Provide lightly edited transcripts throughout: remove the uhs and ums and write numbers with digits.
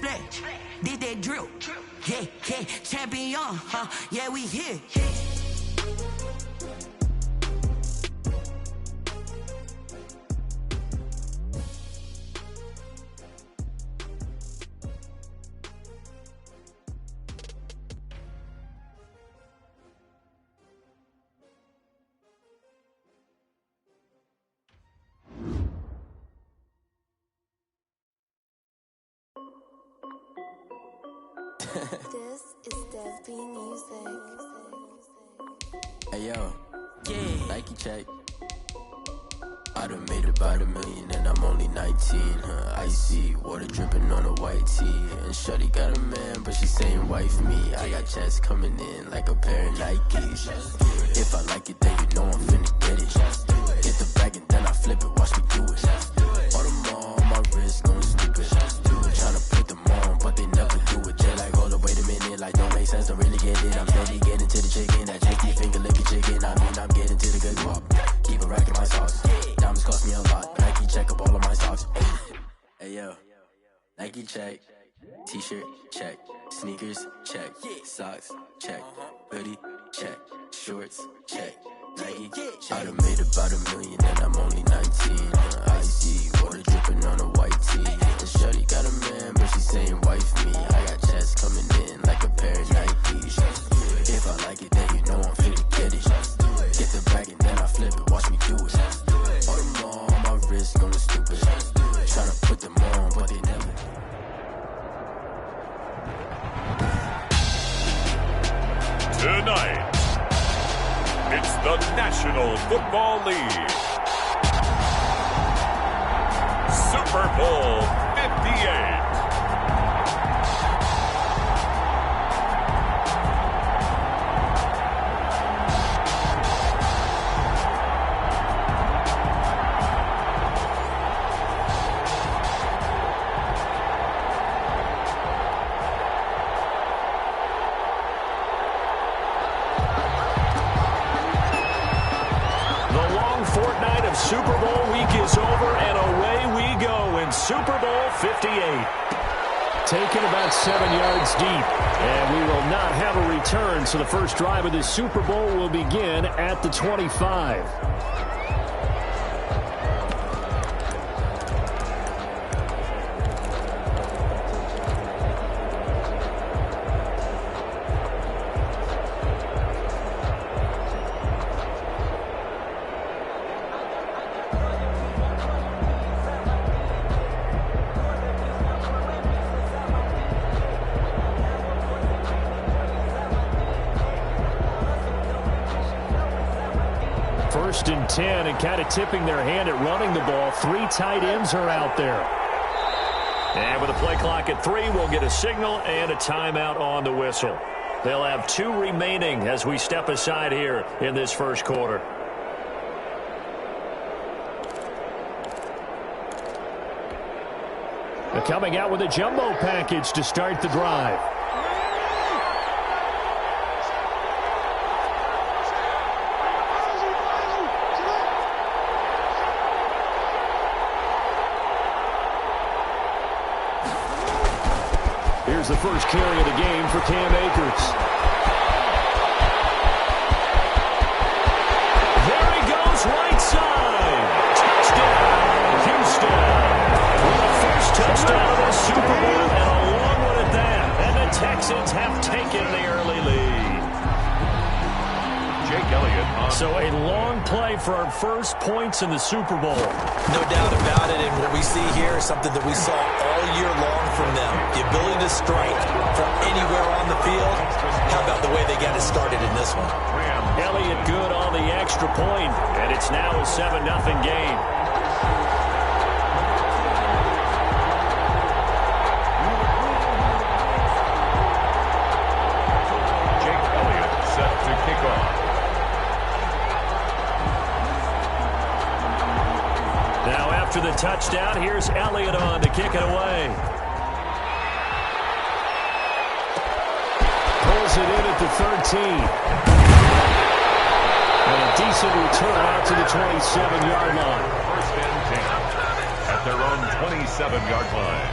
that splat, did that drill. Yeah, yeah, champion, yeah, we here. This is Dev B Music. Hey yo, yeah, Nike check. I done made about $1 million and I'm only 19. Icy water dripping on a white tee. And shorty got a man, but she saying wife me. I got checks coming in like a pair of Nikes. If I like it, then you know I'm finna get it. Get the bag and then I flip it, watch me do it. All them on my wrist, going stupid. Tryna put them on, but they never do it. They're like, hold up, wait a minute, like don't make sense, don't really get it. I'm steady getting to the chicken, that tricky finger licking chicken. I mean, I'm getting to the good walk. Keep a rack in my sauce. Diamonds cost me a lot. Nike check up all of my socks. Hey yo, Nike check. T-shirt check. Sneakers check. Socks check. Hoodie check. Shorts check. Nike I done made about $1 million and I'm only 19. Icy water dripping on a white tee. And shorty got a man, but she saying wife me. I got checks coming in like a pair of Nikes. If I like it, then you know I'm finna get it. Get the bag and then I flip it, watch me do it. All them on my wrist going stupid. Tryna put them on, but they never. Tonight, it's the National Football League. Super Bowl 58. Super Bowl week is over, and away we go in Super Bowl 58. Taken about 7 yards deep, and we will not have a return, so the first drive of this Super Bowl will begin at the 25. First and 10, and kind of tipping their hand at running the ball. 3 tight ends are out there. And with a play clock at 3, we'll get a signal and a timeout on the whistle. They'll have 2 remaining as we step aside here in this first quarter. They're coming out with a jumbo package to start the drive. Here's the first carry of the game for Cam Akers. There he goes, right side. Touchdown, Houston. With the first touchdown of the Super Bowl, and a long one at that. And the Texans have taken the early lead. Jake Elliott. So a long play for our first points in the Super Bowl. No doubt about it, and what we see here is something that we saw all year long from them. The ability to strike from anywhere on the field. How about the way they got it started in this one? Elliott good on the extra point, and it's now a 7-0 game. Jake Elliott set to kick off. Now after the touchdown, here's Elliott on to kick it away. Pulls it in at the 13. And a decent return out to the 27-yard line. First and 10 at their own 27-yard line.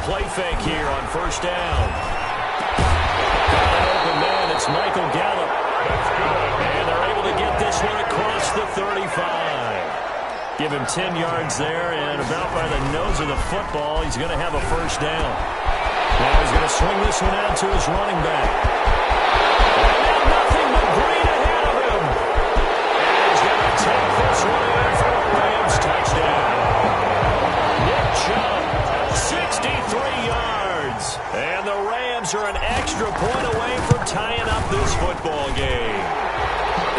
play fake here on first down. Got an open man. It's Michael Gallup. And they're able to get this one across the 35. Give him 10 yards there, and about by the nose of the football, he's going to have a first down. Now he's going to swing this one out to his running back. And now nothing but green ahead of him. And he's going to take this one in for a Rams touchdown. Nick Chubb, 63 yards. And the Rams are an extra point away from tying up this football game.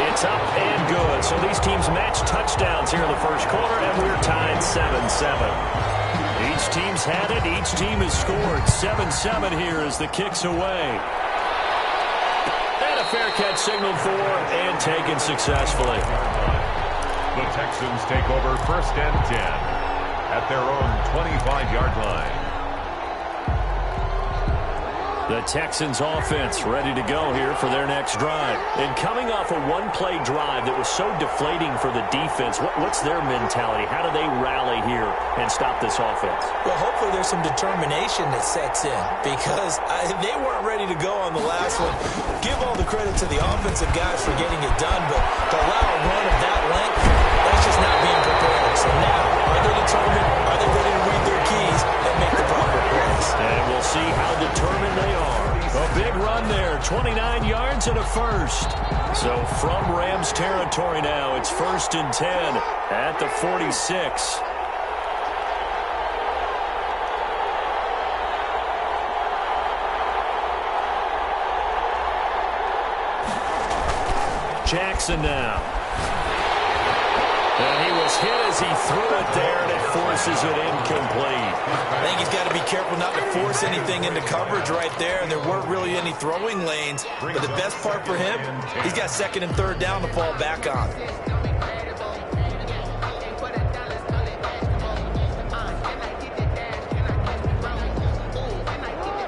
It's up and good. So these teams match touchdowns here in the first quarter, and we're tied 7-7. Each team's had it. Each team has scored. 7-7 here as the kick's away. And a fair catch signaled for and taken successfully. The Texans take over 1st and 10 at their own 25-yard line. The Texans offense ready to go here for their next drive. And coming off a one-play drive that was so deflating for the defense, what's their mentality? How do they rally here and stop this offense? Well, hopefully there's some determination that sets in because they weren't ready to go on the last one. Give all the credit to the offensive guys for getting it done, but to allow a run of that length, that's just not being prepared. So now, are they determined? Are they ready to read their keys and make the proper plays? And we'll see how determined they are. A big run there, 29 yards and a first. So from Rams territory now, it's 1st and 10 at the 46. Jackson now. And he was hit as he threw it there, and it forces it incomplete. I think he's got to be careful not to force anything into coverage right there, and there weren't really any throwing lanes. But the best part for him, he's got 2nd and 3rd down to fall back on.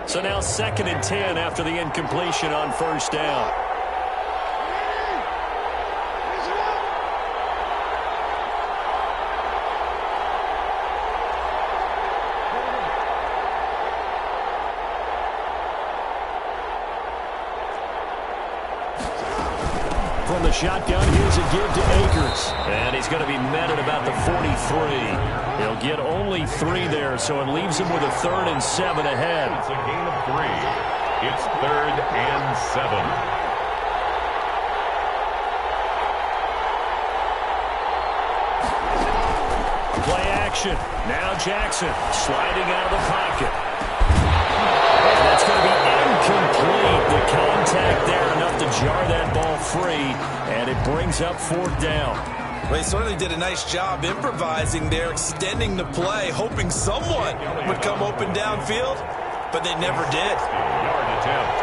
So now 2nd and 10 after the incompletion on 1st down. From the shotgun, here's a give to Akers. And he's going to be met at about the 43. He'll get only 3 there, so it leaves him with a 3rd and 7 ahead. It's a gain of 3. It's 3rd and 7. Play action. Now Jackson sliding out of the pocket. And that's going to be incomplete. The contact there enough to jar that ball free, and it brings up 4th down. Well, he certainly did a nice job improvising there, extending the play, hoping someone would come open downfield, but they never did. Yard attempt.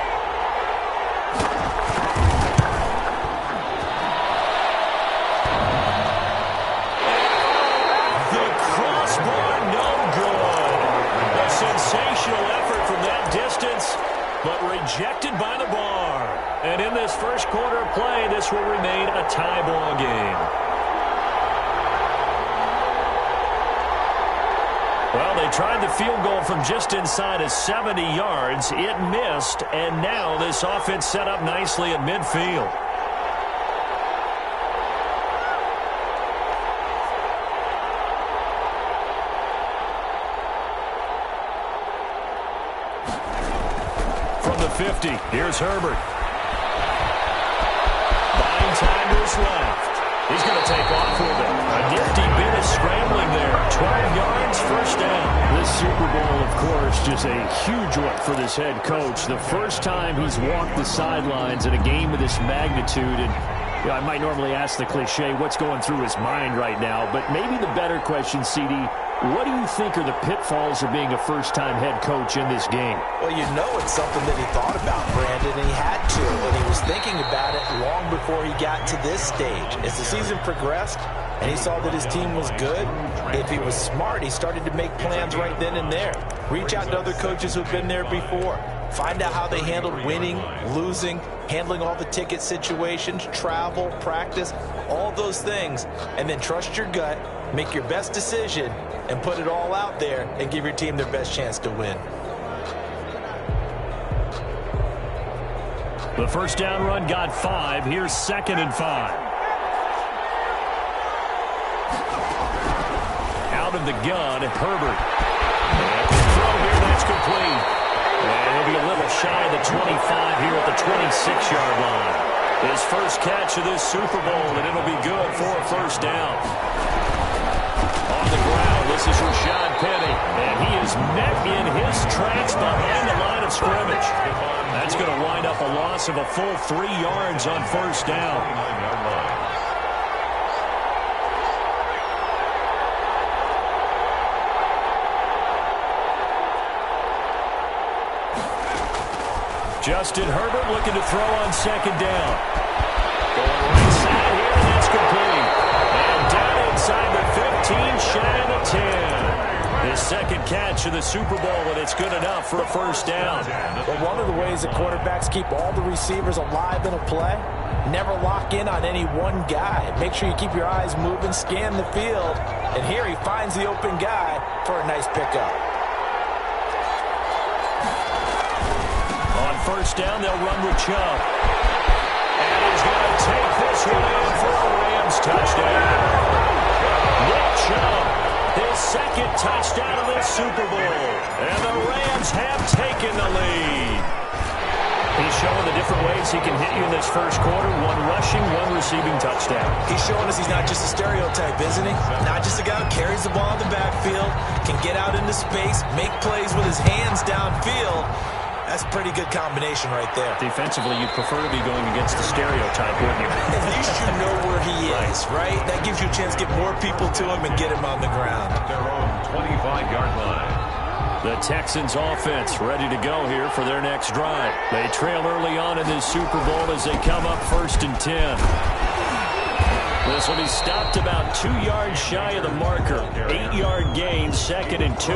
The crossbar, no good. A sensational effort from that distance, but rejected by the bar. And in this first quarter of play, this will remain a tie ball game. Well, they tried the field goal from just inside of 70 yards. It missed, and now this offense set up nicely at midfield. From the 50, here's Herbert. Buying time to his left. He's going to take off with it. A nifty bit of scrambling there. 12 yards, first down. This Super Bowl, of course, just a huge one for this head coach. The first time he's walked the sidelines in a game of this magnitude. And I might normally ask the cliche, what's going through his mind right now? But maybe the better question, CD, what do you think are the pitfalls of being a first-time head coach in this game? Well, you know it's something that he thought about, Brandon, and he had to. And he was thinking about it long before he got to this stage. As the season progressed and he saw that his team was good, if he was smart, he started to make plans right then and there. Reach out to other coaches who've been there before. Find out how they handled winning, losing, handling all the ticket situations, travel, practice, all those things. And then trust your gut, make your best decision, and put it all out there and give your team their best chance to win. The first down run got 5. Here's 2nd and 5. Out of the gun, Herbert. And the throw here, that's complete. And he'll be a little shy of the 25 here at the 26-yard line. His first catch of this Super Bowl, and it'll be good for a first down. On the ground, this is Rashad Penny, and he is met in his tracks behind the line of scrimmage. That's going to wind up a loss of a full 3 yards on first down. Justin Herbert looking to throw on 2nd down. Going right side here, and that's complete. And down inside the 15, shy of the 10. His 2nd catch of the Super Bowl, and it's good enough for a first down. But one of the ways that quarterbacks keep all the receivers alive in a play, never lock in on any one guy. Make sure you keep your eyes moving, scan the field, and here he finds the open guy for a nice pickup. First down, they'll run with Chubb. And he's going to take this one in for a Rams touchdown. Nick Chubb, his 2nd touchdown of this Super Bowl. And the Rams have taken the lead. He's showing the different ways he can hit you in this first quarter. 1 rushing, 1 receiving touchdown. He's showing us he's not just a stereotype, isn't he? Not just a guy who carries the ball in the backfield, can get out into space, make plays with his hands downfield. That's a pretty good combination right there. Defensively, you'd prefer to be going against the stereotype, wouldn't you? At least you know where he is, right? That gives you a chance to get more people to him and get him on the ground. At their own 25-yard line. The Texans offense ready to go here for their next drive. They trail early on in this Super Bowl as they come up 1st and 10. This will be stopped about 2 yards shy of the marker. 8-yard gain, 2nd and 2.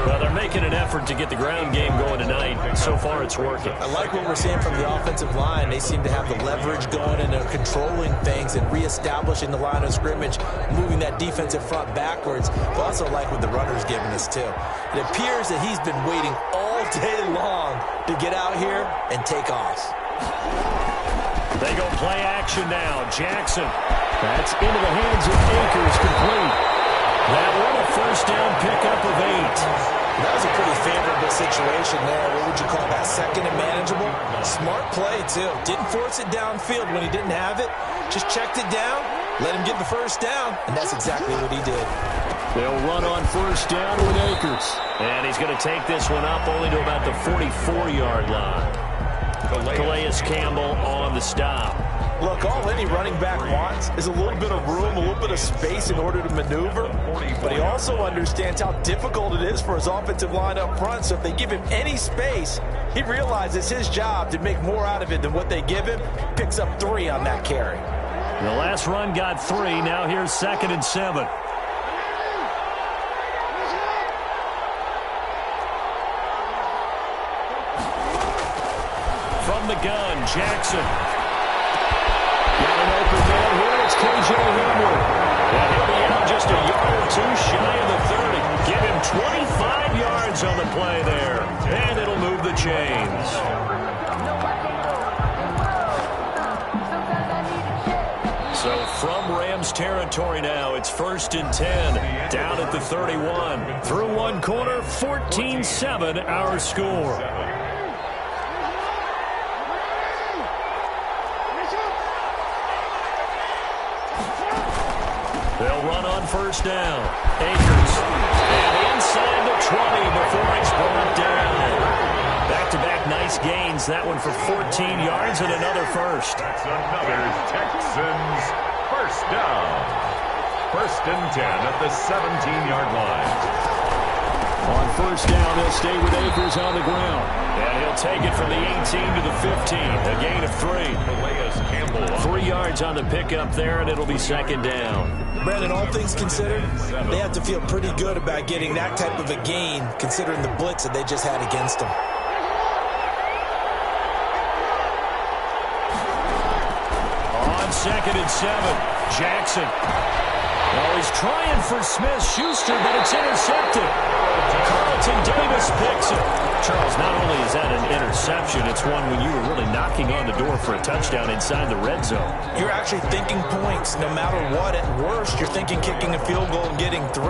Well, they're making an effort to get the ground game going tonight. So far, it's working. I like what we're seeing from the offensive line. They seem to have the leverage going and they're controlling things and reestablishing the line of scrimmage, moving that defensive front backwards. But also like what the runner's giving us, too. It appears that he's been waiting all day long to get out here and take off. They go play action now. Jackson. That's into the hands of Akers, complete. That one a first down pickup of 8. That was a pretty favorable situation there. What would you call that? 2nd and manageable? Smart play, too. Didn't force it downfield when he didn't have it. Just checked it down, let him get the first down, and that's exactly what he did. They'll run on first down with Akers. And he's going to take this one up only to about the 44-yard line. Calais Campbell on the stop. Look, all any running back wants is a little bit of room, a little bit of space in order to maneuver. But he also understands how difficult it is for his offensive line up front. So if they give him any space, he realizes his job to make more out of it than what they give him. Picks up 3 on that carry. The last run got 3. Now here's 2nd and 7. From the gun, Jackson. Got an open man here. It's KJ Hamler. And he'll be out just a yard or 2 shy of the 30. Give him 25 yards on the play there. And it'll move the chains. So from Rams territory now, it's 1st and 10. Down at the 31. Through one corner, 14-7 our score. They'll run on first down. Akers. And inside the 20 before it's brought down. Back-to-back nice gains. That one for 14 yards and another first. That's another Texans first down. 1st and 10 at the 17-yard line. On first down, they'll stay with Akers on the ground. And he'll take it from the 18 to the 15. A gain of 3. 3 yards on the pickup there, and it'll be second down. Brandon, all things considered, they have to feel pretty good about getting that type of a gain, considering the blitz that they just had against them. On 2nd and 7, Jackson. Well, he's trying for Smith-Schuster, but it's intercepted. Carlton Davis picks it. Charles, not only is that an interception, it's one when you were really knocking on the door for a touchdown inside the red zone. You're actually thinking points no matter what. At worst, you're thinking kicking a field goal and getting 3.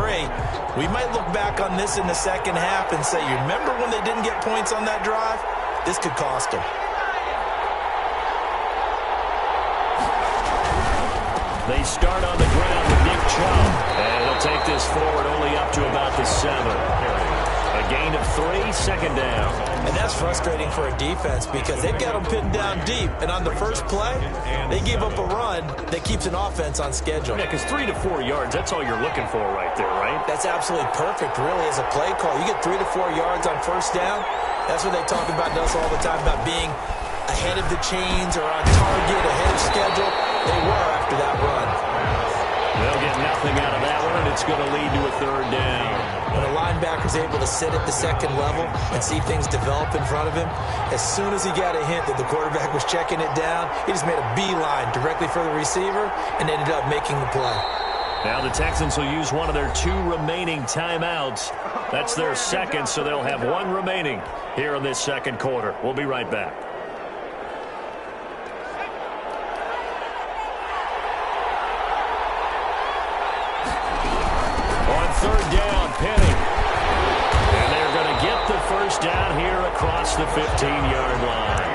We might look back on this in the second half and say, you remember when they didn't get points on that drive? This could cost them. They start on the ground with Nick Chubb, and he'll take this forward only up to about the 7. A gain of 3, second down. And that's frustrating for a defense because they've got them pinned down deep, and on the first play, they give up a run that keeps an offense on schedule. Yeah, because 3 to 4 yards, that's all you're looking for right there, right? That's absolutely perfect, really, as a play call. You get 3 to 4 yards on first down. That's what they talk about to us all the time, about being ahead of the chains or on target, ahead of schedule. They were after that run. They'll get nothing out of that one, and it's going to lead to a 3rd down. When a linebacker's able to sit at the second level and see things develop in front of him, as soon as he got a hint that the quarterback was checking it down, he just made a beeline directly for the receiver and ended up making the play. Now the Texans will use one of their 2 remaining timeouts. That's their second, so they'll have 1 remaining here in this second quarter. We'll be right back. Third down, Penny. And they're going to get the first down here across the 15-yard line.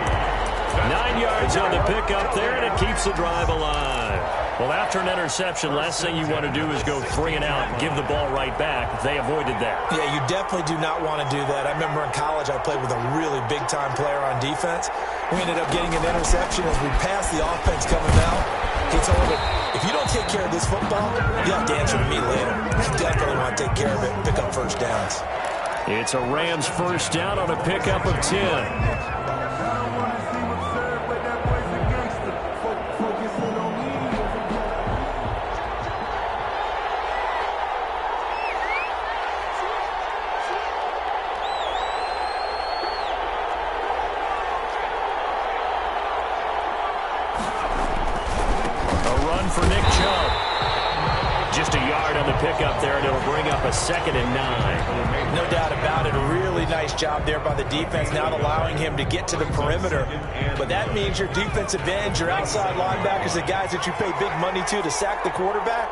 9 yards on the pickup there, and it keeps the drive alive. Well, after an interception, last thing you want to do is go 3 and out and give the ball right back. They avoided that. Yeah, you definitely do not want to do that. I remember in college I played with a really big-time player on defense. We ended up getting an interception as we passed the offense coming out. He told him, if you don't take care of this football, you have to answer to me later. You definitely want to take care of it and pick up first downs. It's a Rams first down on a pickup of 10. For Nick Chubb. Just a yard on the pickup there, and it'll bring up a 2nd and 9. No doubt about it. A really nice job there by the defense, not allowing him to get to the perimeter. But that means your defensive ends, your outside linebackers, the guys that you pay big money to sack the quarterback,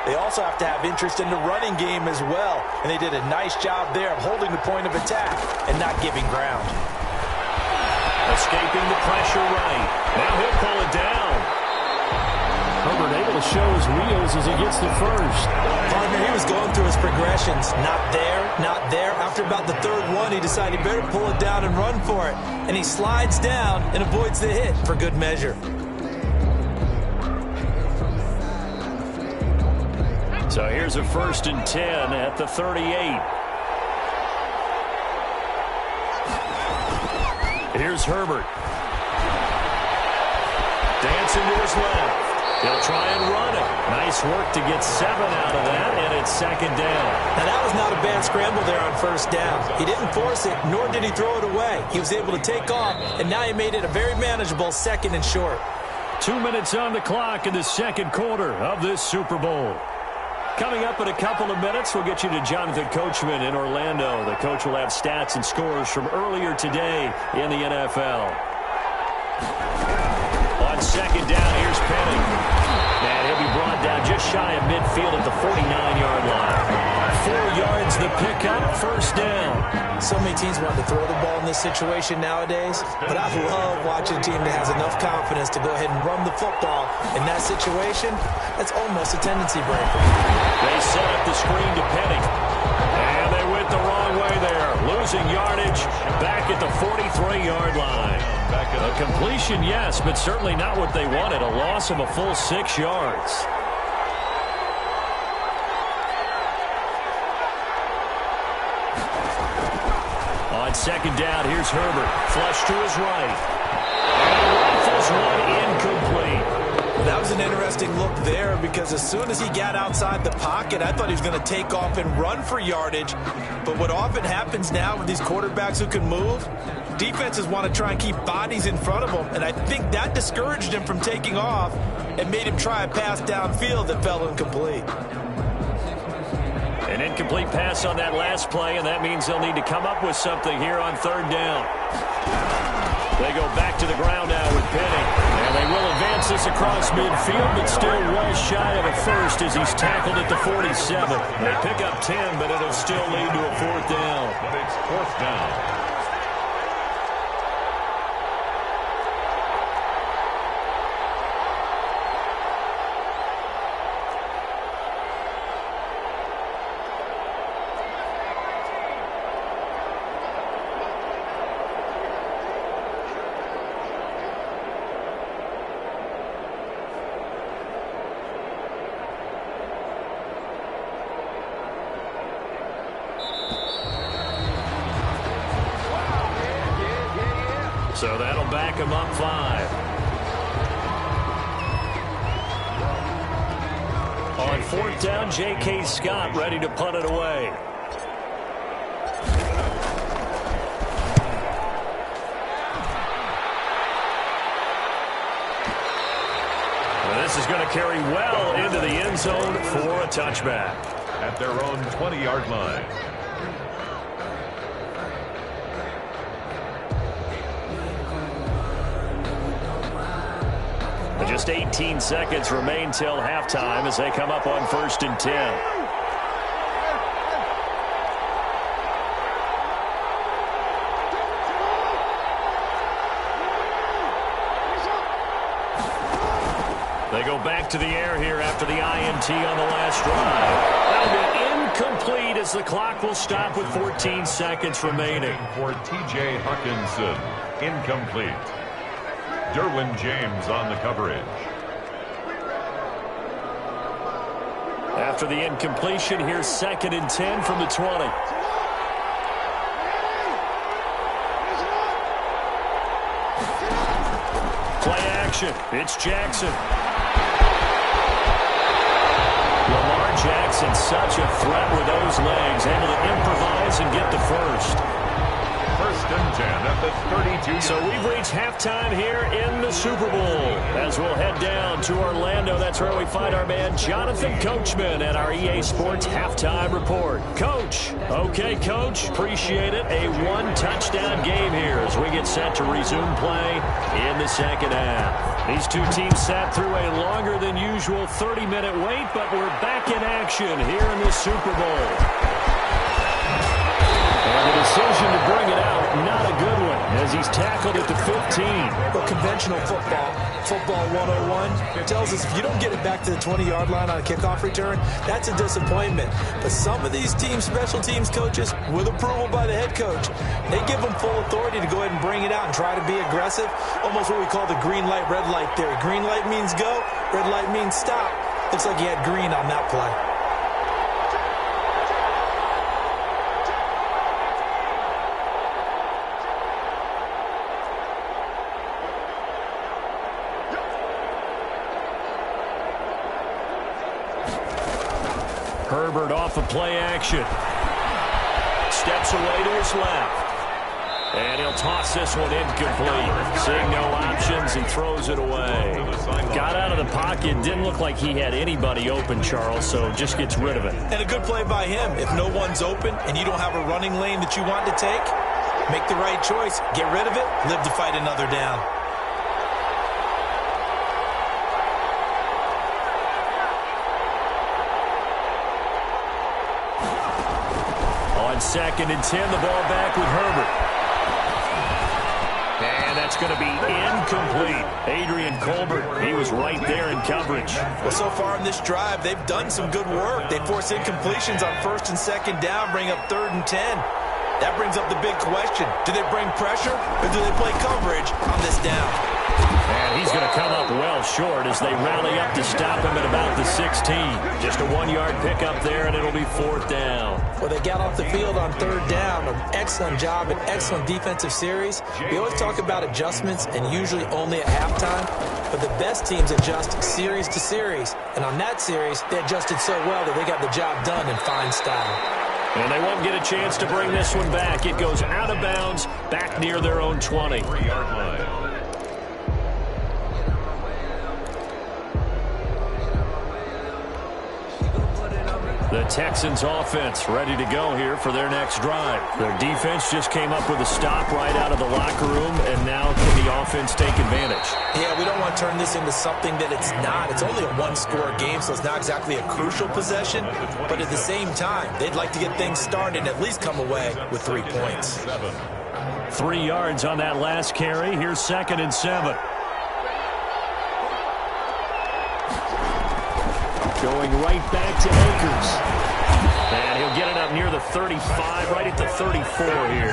they also have to have interest in the running game as well. And they did a nice job there of holding the point of attack and not giving ground. Escaping the pressure right. Now he'll pull it down. Herbert able to show his wheels as he gets the first. Partner, he was going through his progressions. Not there, not there. After about the 3rd one, he decided he better pull it down and run for it. And he slides down and avoids the hit for good measure. So here's a 1st and 10 at the 38. Here's Herbert. Dancing to his left. He'll try and run it. Nice work to get 7 out of that, and it's 2nd down. Now, that was not a bad scramble there on first down. He didn't force it, nor did he throw it away. He was able to take off, and now he made it a very manageable 2nd and short. 2 minutes on the clock in the second quarter of this Super Bowl. Coming up in a couple of minutes, we'll get you to Jonathan Coachman in Orlando. The coach will have stats and scores from earlier today in the NFL. On 2nd down, here's Penny. And he'll be brought down just shy of midfield at the 49-yard line. 4 yards the pickup, first down. So many teams want to throw the ball in this situation nowadays, but I love watching a team that has enough confidence to go ahead and run the football. In that situation, that's almost a tendency breaker. They set up the screen to Penny. And they went the wrong way there. Losing yardage back at the 43-yard line. A completion, yes, but certainly not what they wanted. A loss of a full 6 yards. On second down, here's Herbert. Flush to his right. And rifles one incomplete. That was an interesting look there because as soon as he got outside the pocket, I thought he was going to take off and run for yardage. But what often happens now with these quarterbacks who can move, defenses want to try and keep bodies in front of them, and I think that discouraged him from taking off and made him try a pass downfield that fell incomplete. An incomplete pass on that last play, and that means they'll need to come up with something here on third down. They go back to the ground now with Penny, and they will advance this across midfield, but still well shy of a first as he's tackled at the 47. They pick up 10, but it'll still lead to a fourth down. But it's fourth down. So that'll back him up 5. On fourth down, J.K. Scott ready to punt it away. Well, this is going to carry well into the end zone for a touchback. At their own 20-yard line. Just 18 seconds remain till halftime as they come up on 1st and 10. They go back to the air here after the INT on the last drive. That'll be incomplete as the clock will stop with 14 seconds remaining. For T.J. Hawkinson, incomplete. Derwin James on the coverage. After the incompletion, here's 2nd and 10 from the 20. Play action. It's Jackson. Lamar Jackson, such a threat with those legs, able to improvise and get the first. 1st and 10 at the 32. So we've reached halftime here in the Super Bowl. As we'll head down to Orlando, that's where we find our man Jonathan Coachman at our EA Sports Halftime Report. Coach. Okay, Coach. Appreciate it. A one-touchdown game here as we get set to resume play in the second half. These two teams sat through a longer than usual 30-minute wait, but we're back in action here in the Super Bowl. And the decision to bring it out, not a good one, as he's tackled at the 15. Well, conventional football 101, tells us if you don't get it back to the 20-yard line on a kickoff return, that's a disappointment. But some of these teams, special teams coaches, with approval by the head coach, they give them full authority to go ahead and bring it out and try to be aggressive. Almost what we call the green light, red light theory. Green light means go, red light means stop. Looks like he had green on that play. Herbert off of play action. Steps away to his left. And he'll toss this one incomplete. Seeing no options and throws it away. Got out of the pocket. Didn't look like he had anybody open, Charles, so just gets rid of it. And a good play by him. If no one's open and you don't have a running lane that you want to take, make the right choice. Get rid of it. Live to fight another down. On 2nd and 10, the ball back with Herbert. And that's going to be incomplete. Adrian Colbert, he was right there in coverage. Well, so far in this drive, they've done some good work. They force incompletions on 1st and 2nd down, bring up 3rd and 10. That brings up the big question. Do they bring pressure or do they play coverage on this down? And he's going to come up well short as they rally up to stop him at about the 16. Just a 1-yard pickup there, and it'll be 4th down. Well, they got off the field on 3rd down. An excellent job, an excellent defensive series. We always talk about adjustments and usually only at halftime, but the best teams adjust series to series. And on that series, they adjusted so well that they got the job done in fine style. And they won't get a chance to bring this one back. It goes out of bounds back near their own 20. 3-yard line. The Texans offense ready to go here for their next drive. Their defense just came up with a stop right out of the locker room, and now can the offense take advantage? Yeah, we don't want to turn this into something that it's not. It's only a 1-score game, so it's not exactly a crucial possession. But at the same time, they'd like to get things started and at least come away with 3 points. 3 yards on that last carry. Here's 2nd and 7. Going right back to Akers. And he'll get it up near the 35, right at the 34 here.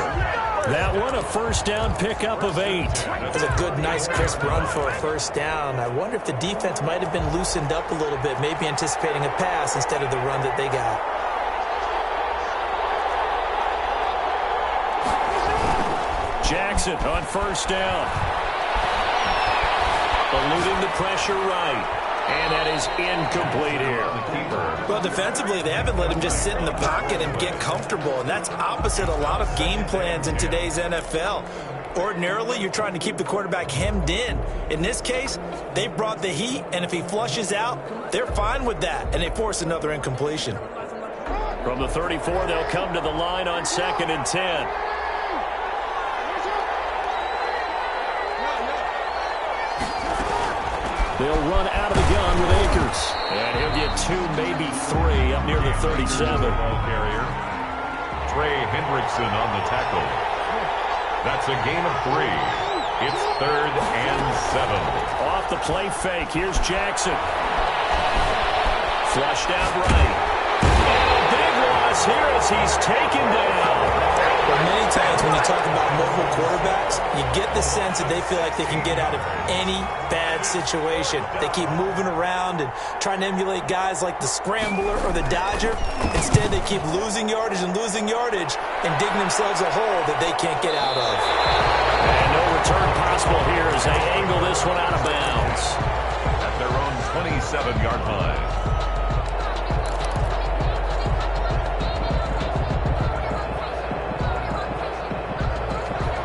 That one, a 1st down pickup of 8. That was a good, nice, crisp run for a 1st down. I wonder if the defense might have been loosened up a little bit, maybe anticipating a pass instead of the run that they got. Jackson on 1st down. Eluding the pressure right. And that is incomplete here. Well, defensively, they haven't let him just sit in the pocket and get comfortable, and that's opposite a lot of game plans in today's NFL. Ordinarily, you're trying to keep the quarterback hemmed in. In this case, they brought the heat, and if he flushes out, they're fine with that, and they force another incompletion. From the 34, they'll come to the line on 2nd and 10. They'll run out of the gun with Akers. And he'll get 2, maybe 3 up near the 37. Ball carrier. Trey Hendrickson on the tackle. That's a gain of 3. It's 3rd and 7. Off the play fake. Here's Jackson. Flushed out right. And a big loss here as he's taken down. Well, many times when you talk about mobile quarterbacks, you get the sense that they feel like they can get out of any bad situation. They keep moving around and trying to emulate guys like the Scrambler or the Dodger. Instead, they keep losing yardage and digging themselves a hole that they can't get out of. And no return possible here as they angle this one out of bounds. At their own 27-yard line.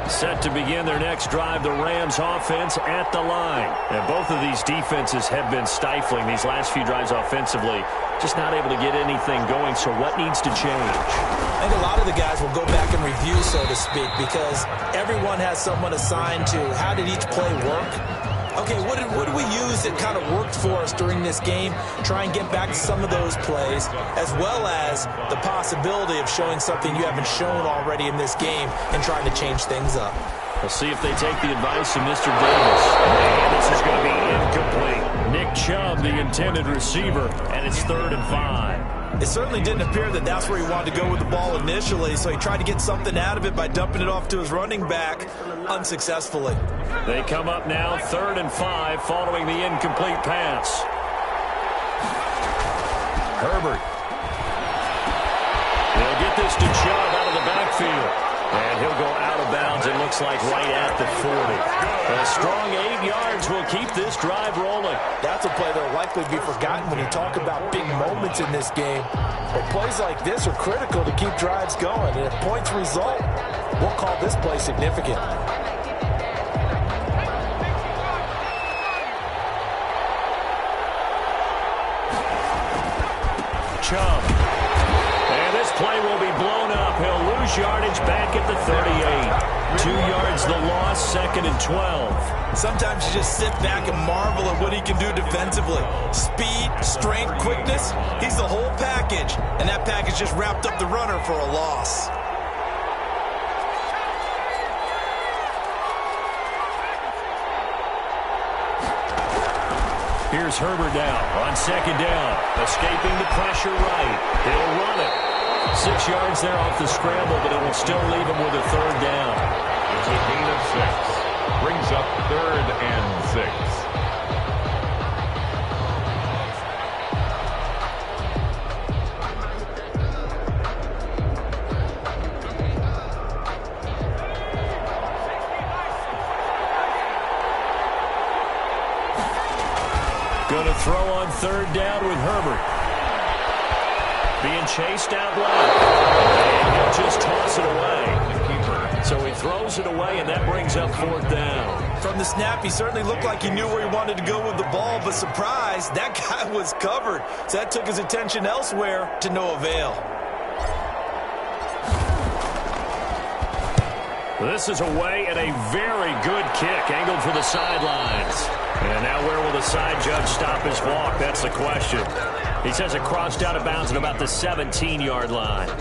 Set to begin their next drive, the Rams offense at the line. And both of these defenses have been stifling these last few drives offensively. Just not able to get anything going, so what needs to change? I think a lot of the guys will go back and review, so to speak, because everyone has someone assigned to how did each play work. Okay, what did we use that kind of worked for us during this game? Try and get back to some of those plays, as well as the possibility of showing something you haven't shown already in this game and trying to change things up. We'll see if they take the advice of Mr. Davis. And this is going to be incomplete. Nick Chubb, the intended receiver, and it's 3rd and 5. It certainly didn't appear that that's where he wanted to go with the ball initially, so he tried to get something out of it by dumping it off to his running back unsuccessfully. They come up now 3rd and 5 following the incomplete pass. Herbert. They'll get this to Chubb out of the backfield. And he'll go out of bounds, it looks like right at the 40. A strong 8 yards will keep this drive rolling. That's a play that will likely be forgotten when you talk about big moments in this game. But plays like this are critical to keep drives going. And if points result, we'll call this play significant. Chubb. And this play will be blown up. He'll lose yardage back at the 38. 2 yards the loss, 2nd and 12. Sometimes you just sit back and marvel at what he can do defensively. Speed, strength, quickness, he's the whole package. And that package just wrapped up the runner for a loss. Here's Herbert now on 2nd down. Escaping the pressure right. He'll run it. 6 yards there off the scramble, but it will still leave him with a 3rd down. It's a gain of 6. Brings up 3rd and 6. Going to throw on 3rd down with Herbert. Being chased out wide. And he'll just toss it away. So he throws it away, and that brings up 4th down. From the snap, he certainly looked like he knew where he wanted to go with the ball, but surprise, that guy was covered. So that took his attention elsewhere to no avail. This is away and a very good kick, angled for the sidelines. And now where will the side judge stop his walk? That's the question. He says it crossed out of bounds at about the 17-yard line.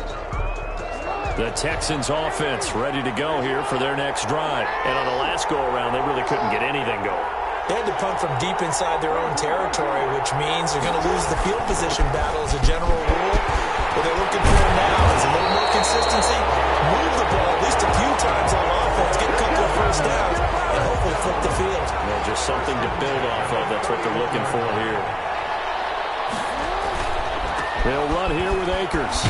The Texans offense ready to go here for their next drive. And on the last go-around, they really couldn't get anything going. They had to punt from deep inside their own territory, which means they're going to lose the field position battle as a general rule. What they're looking for now is a little more consistency, move the ball at least a few times on offense, get a couple of first downs, and hopefully flip the field. Yeah, just something to build off of. That's what they're looking for here. They'll run here with Akers.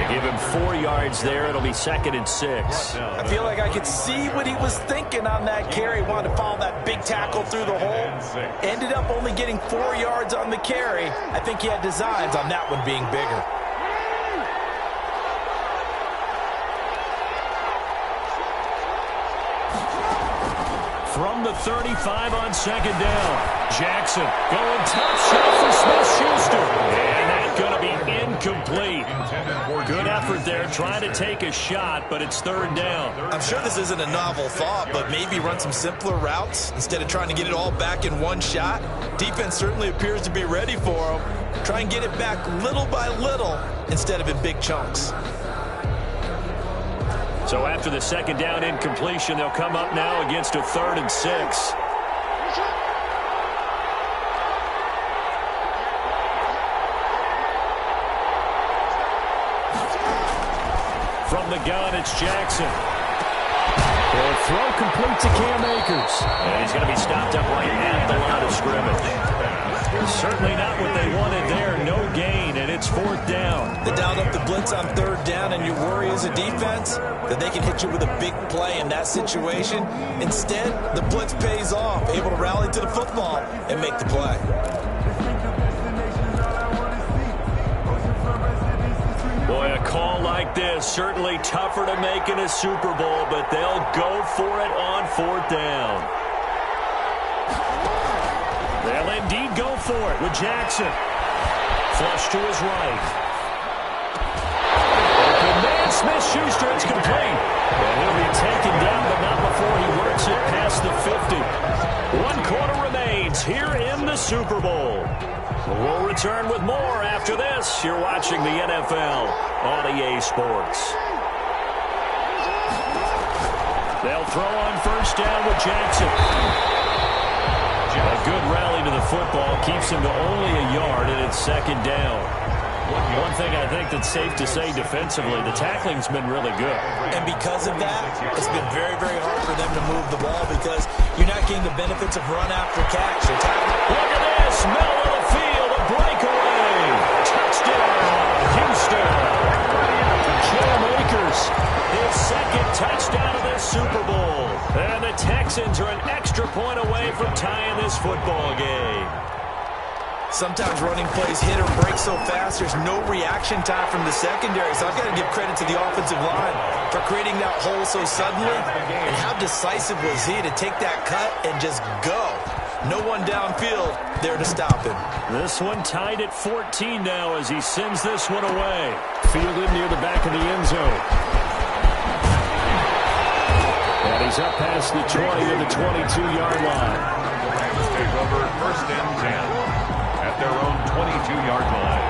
Give him 4 yards there. It'll be 2nd and 6. I feel like I could see what he was thinking on that carry. Wanted to follow that big tackle through the hole. Ended up only getting 4 yards on the carry. I think he had designs on that one being bigger. From the 35 on 2nd down. Jackson going top shot for Smith-Schuster. And that's going to be incomplete. Good effort there, trying to take a shot, but it's 3rd down. I'm sure this isn't a novel thought, but maybe run some simpler routes instead of trying to get it all back in one shot. Defense certainly appears to be ready for him. Try and get it back little by little instead of in big chunks. So after the 2nd down incompletion, they'll come up now against a 3rd and 6. From the gun, it's Jackson. They'll throw complete to Cam Akers. And he's going to be stopped up right at the line of scrimmage. Certainly not what they wanted there. No gain, and it's 4th down. They dialed up the blitz on 3rd down, and you worry as a defense that they can hit you with a big play in that situation. Instead, the blitz pays off, able to rally to the football and make the play. Boy, a call like this, certainly tougher to make in a Super Bowl, but they'll go for it on 4th down. They'll indeed go for it with Jackson. Flush to his right. Open man, Smith-Schuster, it's complete. And he'll be taken down, but not before he works it past the 50. 1 quarter remains here in the Super Bowl. We'll return with more after this. You're watching the NFL on EA Sports. They'll throw on 1st down with Jackson. A good rally to the football keeps him to only a yard, and it's 2nd down. One thing I think that's safe to say defensively, the tackling's been really good. And because of that, it's been very, very hard for them to move the ball because you're not getting the benefits of run after catch. Look at this, middle of the field, a breakaway. Touchdown, Houston. Cam Akers, his 2nd touchdown of this Super Bowl. And the Texans are an extra point away from tying this football game. Sometimes running plays hit or break so fast, there's no reaction time from the secondary. So I've got to give credit to the offensive line for creating that hole so suddenly. And how decisive was he to take that cut and just go? No one downfield there to stop him. This one tied at 14 now as he sends this one away. Fielded near the back of the end zone. And he's up past the 20 to the 22-yard line. Take over 1st and 10 at their own 22-yard line.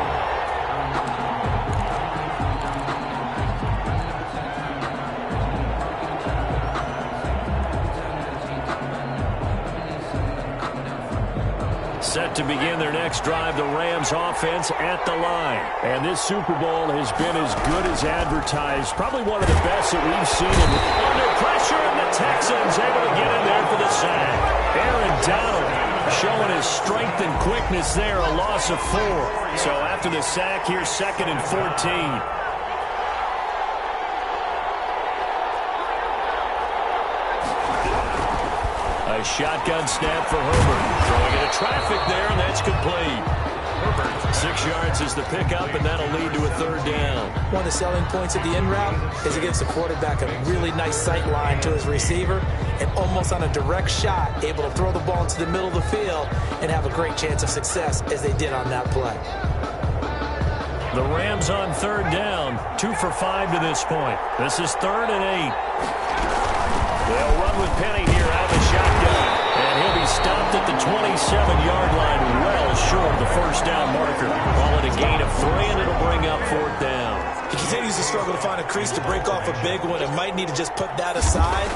Set to to begin their next drive. The Rams offense at the line. And this Super Bowl has been as good as advertised. Probably one of the best that we've seen. Under pressure, and the Texans able to get in there for the sack. Aaron Donald showing his strength and quickness there, a loss of 4. So after the sack, here's 2nd and 14. A shotgun snap for Herbert. Throwing into traffic there, and that's complete. Herbert, 6 yards is the pickup, and that'll lead to a 3rd down. One of the selling points of the in route is it gives the quarterback a really nice sight line to his receiver, and almost on a direct shot, able to throw the ball into the middle of the field and have a great chance of success as they did on that play. The Rams on 3rd down, 2 for 5 to this point. This is 3rd and 8. They'll run with Penny here out of the shotgun. And he'll be stopped at the 27-yard line, well short of the 1st down marker. Call it a gain of 3, and it'll bring up 4th down. He continues to struggle to find a crease to break off a big one, and might need to just put that aside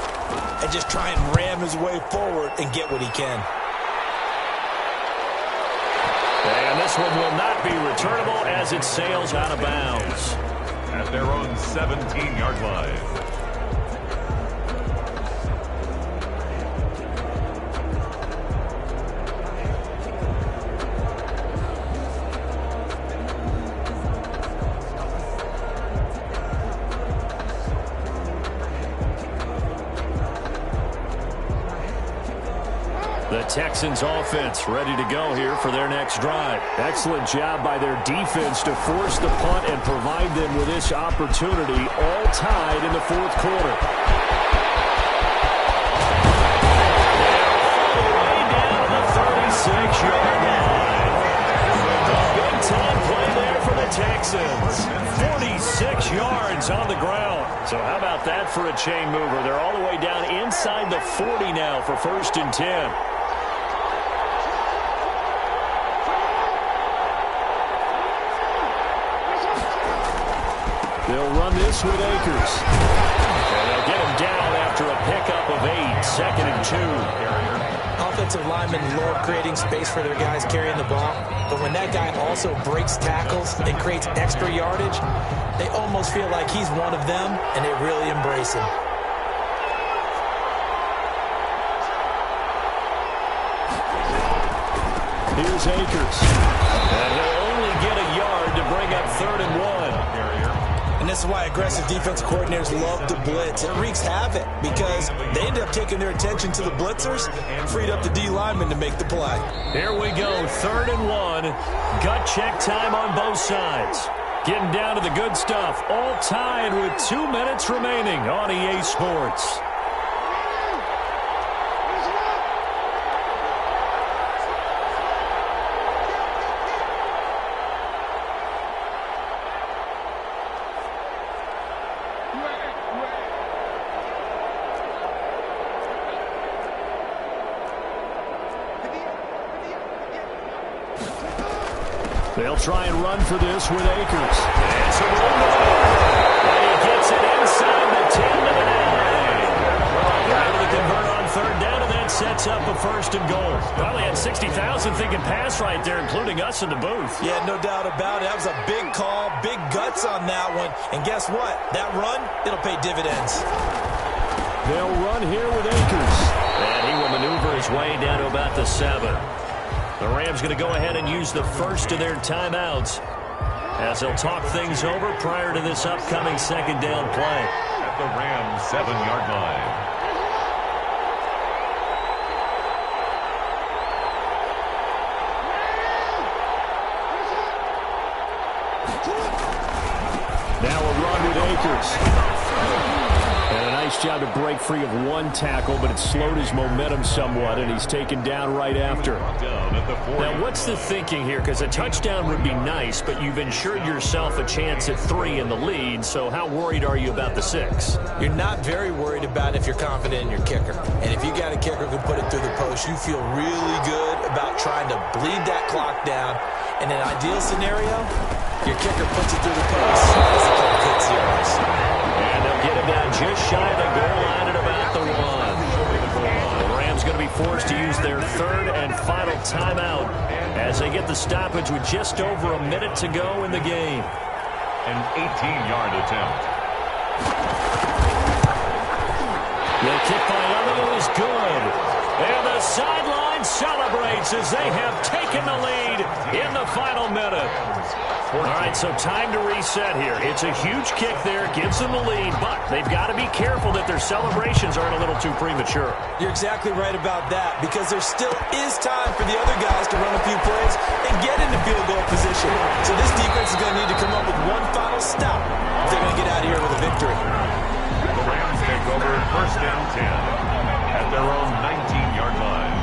and just try and ram his way forward and get what he can. And this one will not be returnable as it sails out of bounds. At their own 17-yard line. The Texans offense ready to go here for their next drive. Excellent job by their defense to force the punt and provide them with this opportunity, all tied in the 4th quarter. Way down to the 36-yard line. Big time play there for the Texans. 46 yards on the ground. So how about that for a chain mover? They're all the way down inside the 40 now for 1st and 10. They'll run this with Akers. And they'll get him down after a pickup of 8, 2nd and 2. Offensive linemen love creating space for their guys carrying the ball, but when that guy also breaks tackles and creates extra yardage, they almost feel like he's one of them, and they really embrace him. Here's Akers. And he'll only get a yard to bring up 3rd and 1. And this is why aggressive defense coordinators love to blitz. It wreaks havoc because they end up taking their attention to the blitzers and freed up the D linemen to make the play. Here we go, 3rd and 1. Gut check time on both sides. Getting down to the good stuff. All tied with 2 minutes remaining on EA Sports. They'll try and run for this with Akers. It's a roll. And he gets it inside the 10 to the 9. They're able to convert on 3rd down, and that sets up a 1st and goal. Probably had 60,000 thinking pass right there, including us in the booth. Yeah, no doubt about it. That was a big call, big guts on that one. And guess what? That run, it'll pay dividends. They'll run here with Akers. And he will maneuver his way down to about the 7. The Rams going to go ahead and use the first of their timeouts as they'll talk things over prior to this upcoming 2nd down play. At the Rams' 7-yard line. Now a run with Akers. And a nice job to break free of one tackle, but it slowed his momentum somewhat, and he's taken down right after. Now, what's the thinking here? Because a touchdown would be nice, but you've ensured yourself a chance at 3 in the lead, so how worried are you about the 6? You're not very worried about if you're confident in your kicker. And if you got a kicker who can put it through the post, you feel really good about trying to bleed that clock down. In an ideal scenario, your kicker puts it through the post as a couple good zeros. And they'll get him down just shy of the goal line at about the 1. The Rams going to be forced to use their 3rd and final timeout as they get the stoppage with just over a minute to go in the game. An 18-yard attempt. The kick by Elliott is good. And the sideline celebrates as they have taken the lead in the final minute. All right, so time to reset here. It's a huge kick there, gives them the lead, but they've got to be careful that their celebrations aren't a little too premature. You're exactly right about that, because there still is time for the other guys to run a few plays and get into field goal position. So this defense is going to need to come up with one final stop if they're going to get out of here with a victory. The Rams take over first and 10 at their own 19-yard line.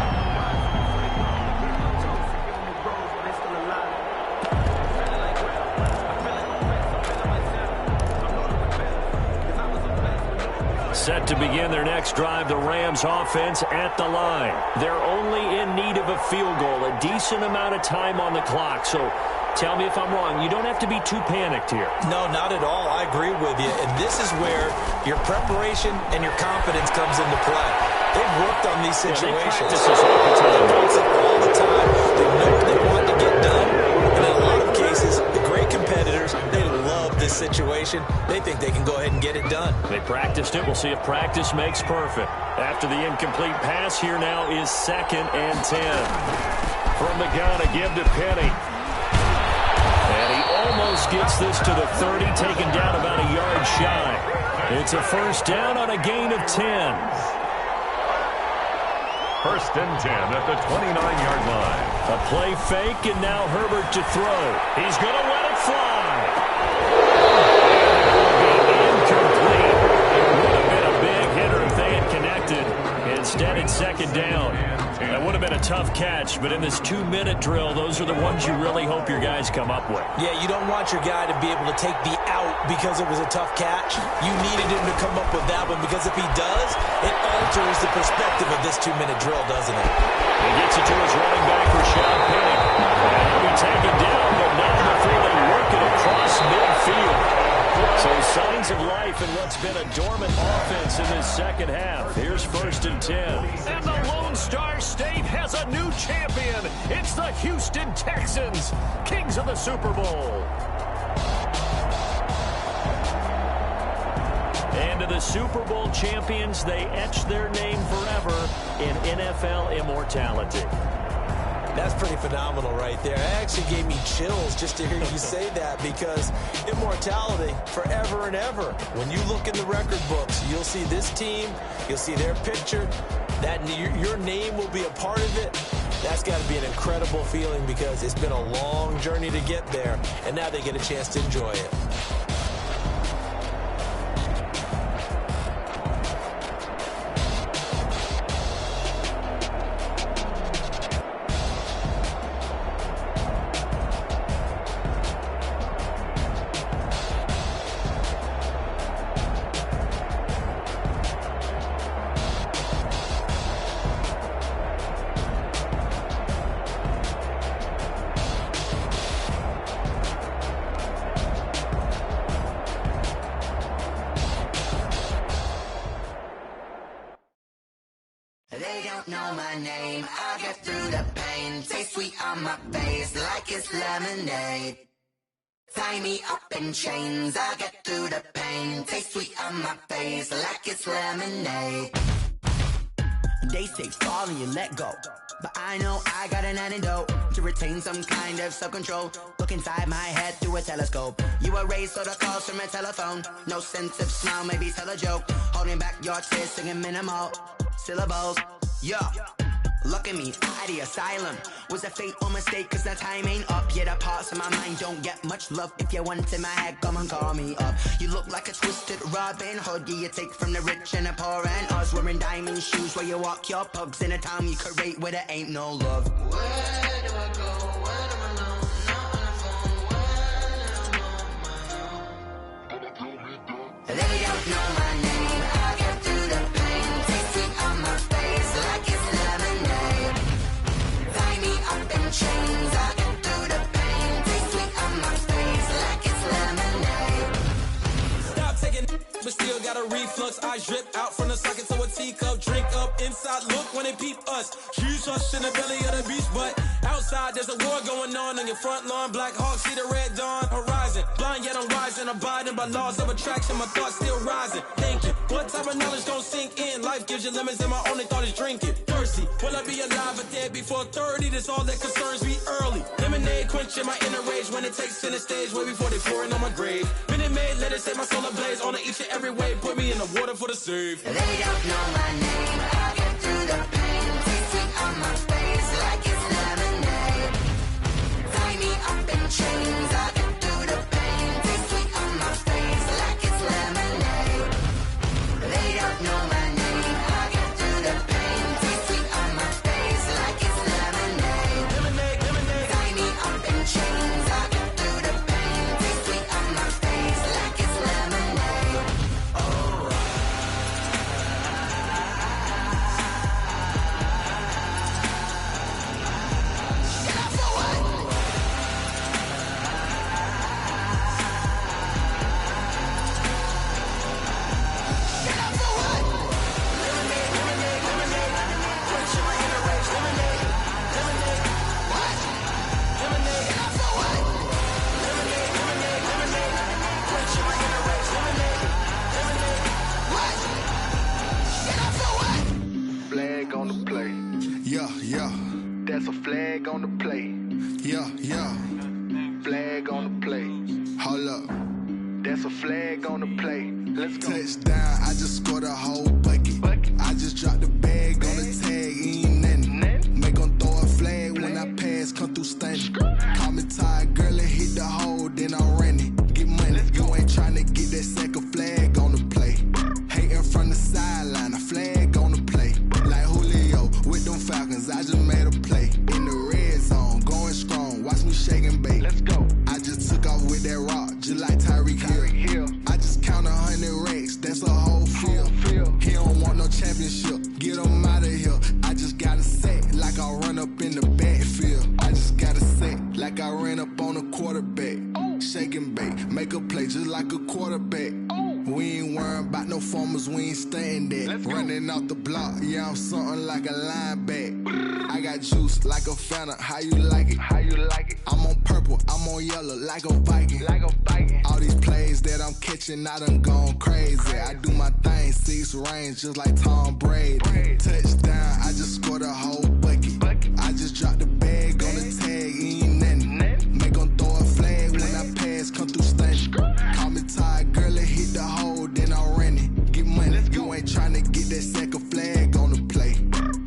Set to begin their next drive, the Rams offense at the line. They're only in need of a field goal, a decent amount of time on the clock. So tell me if I'm wrong. You don't have to be too panicked here. No, not at all. I agree with you. And this is where your preparation and your confidence comes into play. They've worked on these situations. They practice this all the time. All the time. They know what they want to get done. And in a lot of cases, the great competitors, they love this situation. They think they can go ahead and get it done. They practiced it. We'll see if practice makes perfect. After the incomplete pass, here now is 2nd and 10. From the gun, a give to Penny. And he almost gets this to the 30, taken down about a yard shy. It's a first down on a gain of 10. First and 10 at the 29-yard line. A play fake, and now Herbert to throw. He's going to let it fly. Incomplete. It would have been a big hitter if they had connected. Instead, it's 2nd down. That would have been a tough catch, but in this 2-minute drill, those are the ones you really hope your guys come up with. Yeah, you don't want your guy to be able to take the out because it was a tough catch. You needed him to come up with that one, because if he does, it alters the perspective of this 2-minute drill, doesn't it? He gets it to his running back, Rashad Penny. And he'll be taken down, but not before they work it across midfield. So signs of life in what's been a dormant offense in this second half. Here's 1st and 10. And the Lone Star State has a new champion. It's the Houston Texans, kings of the Super Bowl. And to the Super Bowl champions, they etch their name forever in NFL immortality. That's pretty phenomenal right there. It actually gave me chills just to hear you say that, because immortality forever and ever. When you look in the record books, you'll see this team, you'll see their picture, that your name will be a part of it. That's got to be an incredible feeling, because it's been a long journey to get there, and now they get a chance to enjoy it. They don't know my name, I get through the pain. Taste sweet on my face like it's lemonade. Tie me up in chains, I get through the pain. Taste sweet on my face like it's lemonade. They say fall and you let go, but I know I got an antidote to retain some kind of self-control. Look inside my head through a telescope. You erase all the calls from a telephone. No sense of smile, maybe tell a joke. Holding back your tears, singing minimal syllables. Yeah, look at me, out the asylum. Was a fate or mistake, cause the time ain't up. Yeah, the parts of my mind don't get much love. If you want in my head, come and call me up. You look like a twisted Robin Hood. Yeah, you take from the rich and the poor and us. Wearing diamond shoes while you walk your pugs in a town you create where there ain't no love. Where do I go? When I'm alone, not on the phone, when I'm on my own. They don't know my name, I get through the pain. Taste sweet on my face like it's lemonade. Tie me up in chains, I get through the pain. Taste sweet on my face like it's lemonade. Stop taking, but still got a reflux. Eyes drip out from the socket to a teacup. Drink up inside, look when they peep us. Choose us in the belly of the beast, but outside. outside, there's a war going on your front lawn. Black Hawk, see the red dawn horizon. Blind yet I'm rising, abiding by laws of attraction. My thoughts still rising, thinking, what type of knowledge gon' sink in? Life gives you limits and my only thought is drinking. Thirsty, will I be alive or dead before 30? That's all that concerns me early. Lemonade quenching my inner rage when it takes center stage way before they pouring on my grave. Minute Maid, let it set my soul ablaze on each and every way. Put me in the water for the save. They don't know my name, I get through the pain. Taste sweet on my face like it's lemonade. Tie me up in chains, I get through the pain. Taste sweet on my face like it's lemonade. They don't know my name, I get through the pain. Taste sweet on my face like it's lemonade. Lemonade, lemonade. Tie me up in chains, I get through the pain. Taste sweet on my face like it's lemonade. Flag on the play. Yeah, yeah. That's a flag on the play. Yeah, yeah. Flag on the play. Hold up. That's a flag on the play. Let's go. Touchdown, I just scored a whole bucket. I just dropped the bag on the tag, ain't nothing. Make 'em throw a flag when I pass, come through stunning. Call me tired, girl, and hit the hole, then I'm running. Get money, you ain't tryna get that second flag on the play. Hating from the sideline, a flag on the play. Like Julio with them Falcons, I just made a play. In the red zone, going strong, watch me shake and bake. Let's go. I just took off with that rock, just like Tyreek Hill. I just count 100 racks, that's a whole field. He don't want no championship, get him out of here. I just gotta say, like I run up in the backfield. I just gotta say, like I ran up on a quarterback. Shake and bake, make a play just like a quarterback. We ain't worrying about no formers, we ain't staying there. Running off the block, yeah, I'm something like a lineback. I got juice like a Fanta, how you like it? How you like it? I'm on purple, I'm on yellow, like a Viking. Like a Viking. All these plays that I'm catching, I done gone crazy. I do my thing, 6 range, just like Tom Brady. Touchdown, I just scored a whole bucket. I just dropped the bag on the tag, ain't nothing. Make 'em throw a flag when I pass, come through stunning. Call me tired, girl, and hit the hole, then I'm running. Get money, you ain't tryna get that second flag on the play.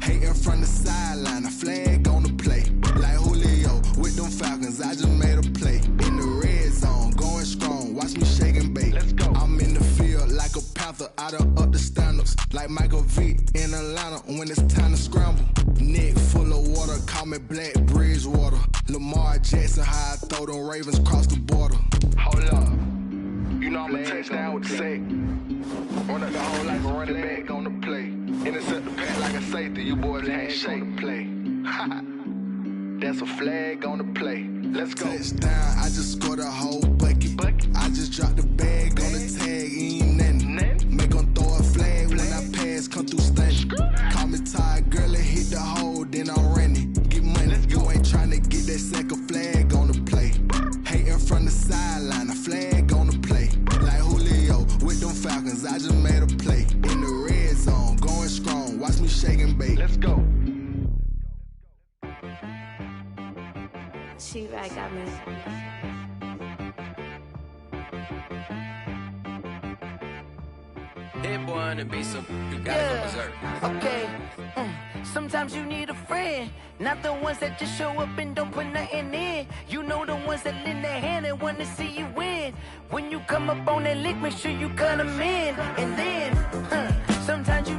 Hating from the sideline, a flag on the play. Like Julio with them Falcons, I just made a play. In the red zone, going strong, watch me shake and bake. Let's go. I'm in the field like a Panther, I done up the standards. Like Michael Vick in Atlanta when it's time to scramble. Neck full of water, call me Black Bridgewater. Lamar Jackson, how I throw them Ravens cross the border. Hold up. You know I'm a touchdown with the sack. Run up the hole like a running back on the play. Intercept the pass like a safety, you boys ain't shake the play. That's a flag on the play. Let's go. Touchdown, I just scored a whole bucket. I just dropped the bag on the tag, ain't nothing. Make 'em throw a flag when I pass, come through stunning. Call me tired, girl, and hit the hole, then I'm running. Get money, you ain't tryna get that second flag on the play. Hating from the sideline, a flag on the play. Like Julio with them Falcons, I just made a play. In the red zone, going strong, watch me shake and bake. Let's go. She right got me. Hit boy on the beat, so you gotta go berserk. Okay. Sometimes you need a friend, not the ones that just show up and don't put nothing in. You know the ones that lend their hand and wanna see you win. When you come up on that lick, make sure you cut them in. And then, sometimes you